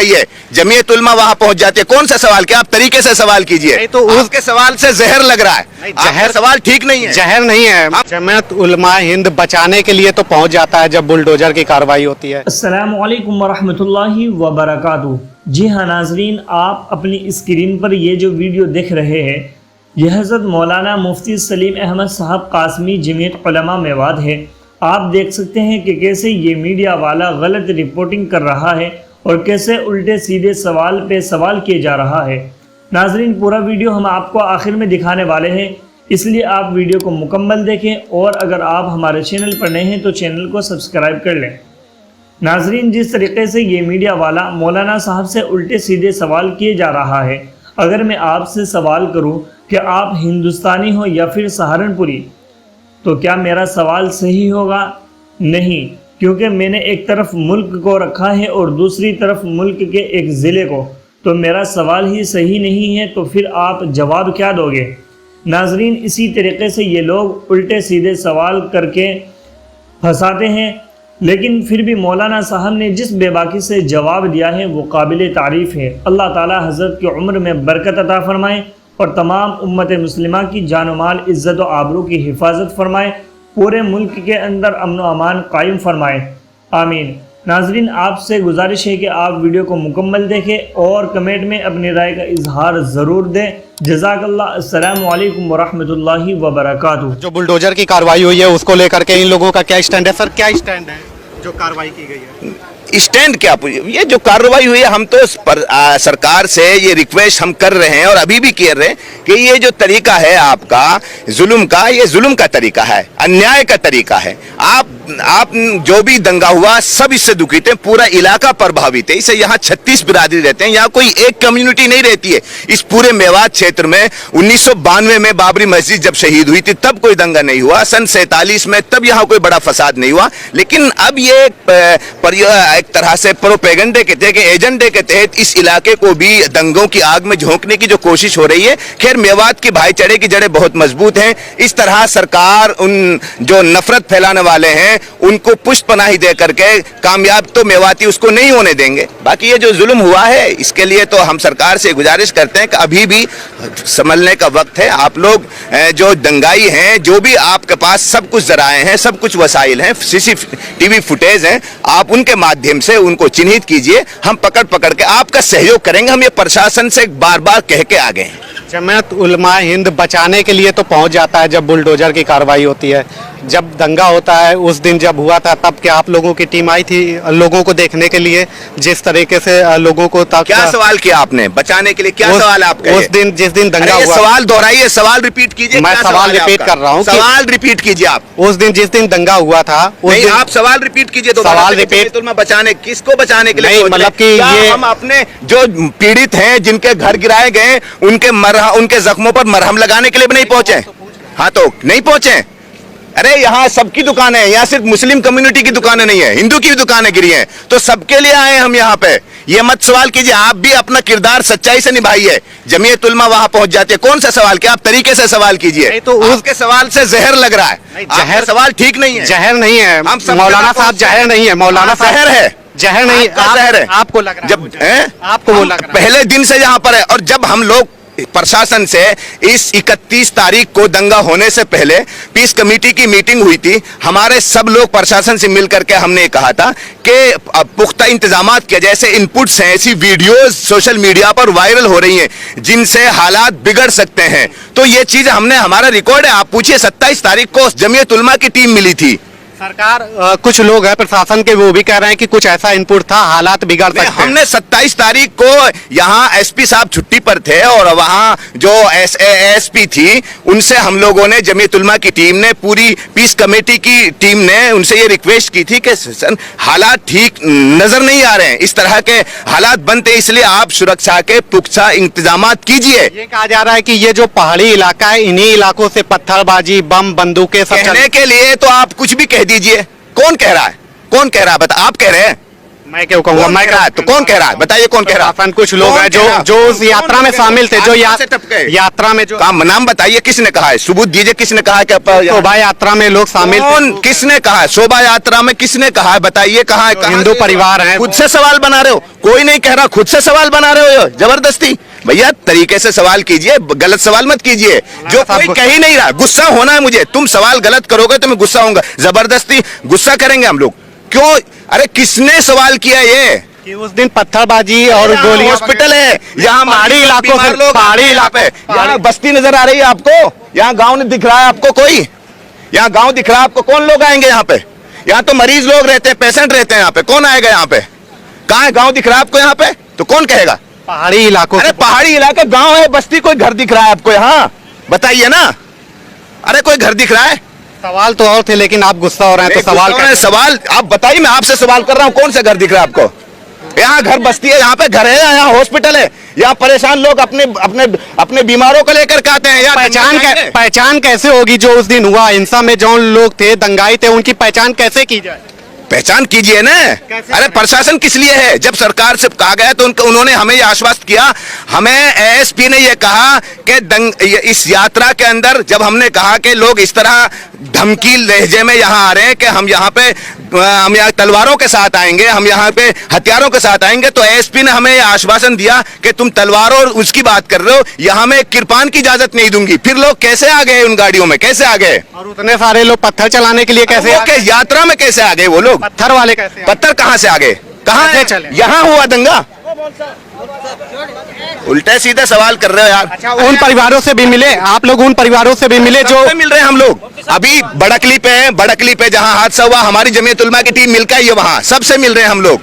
बताइए, जमीयत उलमा वहां पहुंच जाती है, कौन सा सवाल? क्या आप तरीके से सवाल कीजिए, तो उसके सवाल से जहर लग रहा है। जहर सवाल ठीक नहीं है, जहर नहीं है। जमीयत उलमा हिंद बचाने के लिए तो पहुंच जाता है जब बुलडोजर की कार्रवाई होती है। अस्सलामु अलैकुम वरहमतुल्लाहि वबरकातुहू। जी हाँ नाजरीन, आप अपनी स्क्रीन पर ये जो वीडियो देख रहे हैं, यह हज़रत मौलाना मुफ्ती सलीम अहमद साहब कासमी जमीयत उलमा मेवात है। आप देख सकते हैं कि कैसे ये मीडिया वाला गलत रिपोर्टिंग कर रहा है और कैसे उल्टे सीधे सवाल पे सवाल किए जा रहा है। नाजरीन, पूरा वीडियो हम आपको आखिर में दिखाने वाले हैं, इसलिए आप वीडियो को मुकम्मल देखें और अगर आप हमारे चैनल पर नए हैं तो चैनल को सब्सक्राइब कर लें। नाजरीन, जिस तरीके से ये मीडिया वाला मौलाना साहब से उल्टे सीधे सवाल किए जा रहा है, अगर मैं आपसे सवाल करूं कि आप हिंदुस्तानी हो या फिर सहारनपुरी, तो क्या मेरा सवाल सही होगा? नहीं, क्योंकि मैंने एक तरफ मुल्क को रखा है और दूसरी तरफ मुल्क के एक ज़िले को, तो मेरा सवाल ही सही नहीं है, तो फिर आप जवाब क्या दोगे? नाजरीन, इसी तरीके से ये लोग उल्टे सीधे सवाल करके फंसाते हैं, लेकिन फिर भी मौलाना साहब ने जिस बेबाकी से जवाब दिया है वो काबिल तारीफ़ है। अल्लाह ताला हज़रत की उम्र में बरकत अता फ़रमाए और तमाम उम्मत मुस्लिमा की जान व माल, इज़्ज़त व आबरू की हिफाजत फ़रमाए, पूरे मुल्क के अंदर अमन व अमान कायम फ़रमाए, आमीन। नाजरीन, आपसे गुजारिश है कि आप वीडियो को मुकम्मल देखें और कमेंट में अपनी राय का इजहार ज़रूर दें। जज़ाकल्लाह। अस्सलामु अलैकुम वरहमतुल्लाहि वबरकातुहू। जो बुलडोजर की कार्रवाई हुई है उसको लेकर के इन लोगों का क्या स्टैंड है? सर, क्या स्टैंड है जो कार्रवाई की गई है? स्टैंड क्या? ये जो कार्रवाई हुई है, हम तो सरकार से ये रिक्वेस्ट हम कर रहे हैं और अभी भी कर रहे हैं कि ये जो तरीका है आपका जुल्म का, ये जुल्म का तरीका है, अन्याय का तरीका है। आप जो भी दंगा हुआ सब इससे दुखित है, पूरा इलाका प्रभावित है। इसे यहाँ 36 बिरादरी रहते हैं, यहाँ कोई एक कम्युनिटी नहीं रहती है। इस पूरे मेवात क्षेत्र में 1992 में बाबरी मस्जिद जब शहीद हुई थी तब कोई दंगा नहीं हुआ, सन 47 में तब यहाँ कोई बड़ा फसाद नहीं हुआ। लेकिन अब ये एक तरह से प्रोपेगेंडे के तहत, एजेंडे के तहत इस इलाके को भी दंगों की आग में झोंकने की जो कोशिश हो रही है। खैर, मेवात की भाईचारे की जड़ें बहुत मजबूत हैं। इस तरह सरकार उन जो नफरत फैलाने वाले हैं उनको पुष्पनाही दे करके कामयाब तो मेवाती उसको नहीं होने देंगे। बाकी ये जो जुल्म हुआ है इसके लिए तो हम सरकार से गुजारिश करते हैं कि अभी भी संभलने का वक्त है। आप लोग जो दंगाई हैं, जो भी आपके पास सब कुछ जराए हैं, सब कुछ वसाइल हैं, CCTV फुटेज हैं, आप उनके माध्यम से उनको चिन्हित कीजिए। हम पकड़ के आपका सहयोग करेंगे। हम ये प्रशासन से बार बार कह के आ गए हैं। जमीयत उलमा हिंद बचाने के लिए तो पहुंच जाता है जब बुलडोजर की कार्रवाई होती है। जब दंगा होता है उस दिन जब हुआ था तब क्या आप लोगों की टीम आई थी लोगों को देखने के लिए? जिस तरीके से लोगों को तब क्या सवाल किया आपने बचाने के लिए? क्या सवाल आपका? उस दिन जिस दिन दंगा हुआ, सवाल दोहराइए, सवाल रिपीट कीजिए। मैं सवाल रिपीट कर रहा हूँ, सवाल रिपीट कीजिए आप। उस दिन जिस दिन दंगा हुआ था नहीं, आप सवाल रिपीट कीजिए। सवाल रिपीट बचाने, किसको बचाने के लिए? मतलब कि ये हम अपने जो पीड़ित हैं, जिनके घर गिराए गए, उनके जख्मों पर मरहम लगाने के लिए भी नहीं पहुंचे? हाँ, तो नहीं पहुंचे। अरे यहाँ सबकी दुकानें हैं, यहाँ सिर्फ मुस्लिम कम्युनिटी की दुकानें नहीं है, हिंदू की भी दुकानें गिरी हैं, तो सबके लिए आए हम यहाँ पे। ये मत सवाल कीजिए, आप भी अपना किरदार सच्चाई से निभाइए। जमीयत उलमा वहां पहुंच जाती है, कौन सा सवाल? क्या आप तरीके से सवाल कीजिए, तो उसके सवाल से जहर लग रहा है। जहर सवाल ठीक नहीं है। जहर नहीं है मौलाना साहब, जहर नहीं है मौलाना साहब, जहर है, जहर नहीं, जहर है। आपको लग रहा है? जब आपको वो लग रहा है? पहले दिन से यहाँ पर है। और जब हम लोग प्रशासन से इस 31 तारीख को दंगा होने से पहले पीस कमेटी की मीटिंग हुई थी, हमारे सब लोग प्रशासन से मिलकर के हमने कहा था कि पुख्ता इंतजामात किया। जैसे इनपुट्स हैं, ऐसी वीडियोस सोशल मीडिया पर वायरल हो रही हैं जिनसे हालात बिगड़ सकते हैं, तो ये चीज हमने, हमारा रिकॉर्ड है। आप पूछिए, 27 तारीख को जमीयत उलमा की टीम मिली थी। सरकार कुछ लोग हैं प्रशासन के, वो भी कह रहे हैं कि कुछ ऐसा इनपुट था, हालात बिगड़ सकते हैं। हमने 27 तारीख को यहाँ SP साहब छुट्टी पर थे और वहाँ जो ASP थी उनसे हम लोगों ने, जमीयत उलमा की टीम ने, पूरी पीस कमेटी की टीम ने उनसे ये रिक्वेस्ट की थी कि सर हालात ठीक नजर नहीं आ रहे हैं, इस तरह के हालात बनते, इसलिए आप सुरक्षा के पुख्ता इंतजाम कीजिए। ये कहा जा रहा है कि ये जो पहाड़ी इलाका है, इन्हीं इलाकों से पत्थरबाजी, बम, बंदूकें सब कहने के लिए तो आप कुछ भी कह दीजिए। कौन कह रहा है? कौन कह रहा है? बता, आप कह रहे हैं? मैं क्यों कहूँगा, कौन मैं कह रहा है? तो कौन कह रहा है? बताइए कौन कह रहा है? कुछ लोग कौन हैं कह रहा है? जो उस यात्रा में शामिल थे, जो कहाँ से टपके? यात्रा में जो नाम बताइए, किसने कहा है? सबूत दीजिए, किसने कहा है कि शोभा यात्रा में लोग शामिल थे? कौन, किसने कहा है? शोभा यात्रा में किसने कहा है? बताइए कहाँ है? कहाँ हिंदू से? परिवार हैं। खुद से सवाल बना रहे हो, कोई नहीं कह रहा, खुद से सवाल बना रहे हो जबरदस्ती। भैया तरीके से सवाल कीजिए, गलत सवाल मत कीजिए। जो कोई कह ही नहीं रहा, गुस्सा होना है मुझे, तुम सवाल गलत करोगे तो मैं गुस्सा होऊंगा, जबरदस्ती गुस्सा करेंगे हम लोग क्यों? अरे किसने सवाल किया ये कि उस दिन पत्थरबाजी और गोलियां, हॉस्पिटल है यहाँ, पहाड़ी इलाकों से, लोग पहाड़ी इलाके, यहाँ बस्ती नजर आ रही है आपको? यहाँ गांव नहीं दिख रहा है आपको? कोई यहाँ गांव दिख रहा है आपको? कौन लोग आएंगे यहाँ पे? यहाँ तो मरीज लोग रहते हैं, पेशेंट रहते हैं यहाँ पे, कौन आएगा यहाँ पे? कहाँ है गांव दिख रहा है आपको यहाँ पे? तो कौन कहेगा? पहाड़ी इलाकों अरे पहाड़ी इलाके गांव है, बस्ती, कोई घर दिख रहा है आपको यहाँ? बताइए ना। अरे कोई घर दिख रहा है? सवाल तो और थे, लेकिन आप गुस्सा हो रहे हैं तो सवाल सवाल आप बताइए, मैं आपसे सवाल कर रहा हूँ, कौन सा घर दिख रहा है आपको? यहाँ घर बस्ती है, यहाँ पे घर है, यहाँ हॉस्पिटल है, यहाँ परेशान लोग अपने अपने अपने बीमारों को लेकर के आते हैं। यार पहचान कैसे होगी जो उस दिन हुआ हिंसा में जो लोग थे, दंगाई थे, उनकी पहचान कैसे की जाए? पहचान कीजिए ना। अरे प्रशासन किस लिए है? जब सरकार से कहा गया तो उन्होंने हमें यह आश्वस्त किया, हमें एएसपी ने यह कहा कि इस यात्रा के अंदर जब हमने कहा कि लोग इस तरह धमकी लहजे में यहाँ आ रहे हैं कि हम यहाँ तलवारों के साथ आएंगे, हम यहाँ पे हथियारों के साथ आएंगे, तो एएसपी ने हमें यह आश्वासन दिया कि तुम तलवारों और उसकी बात कर रहे हो, यहाँ मैं किरपान की इजाजत नहीं दूंगी। फिर लोग कैसे आ गए उन गाड़ियों में? कैसे आ गए? और उतने सारे लोग पत्थर चलाने के लिए कैसे आ गए? यात्रा में कैसे आ गए वो लोग? पत्थर वाले कैसे आ गए? पत्थर कहाँ से आ गए? कहाँ कैसे है? चले? यहाँ हुआ दंगा? उल्टे सीधे सवाल कर रहे हो यार। अच्छा, उन परिवारों से भी मिले आप लोग? उन परिवारों से भी मिले जो मिल रहे हैं हम लोग? अभी बड़कली पे जहाँ हादसा हुआ, हमारी जमीयत उलमा की टीम मिलकर ही है, वहाँ सबसे मिल रहे हैं हम लोग।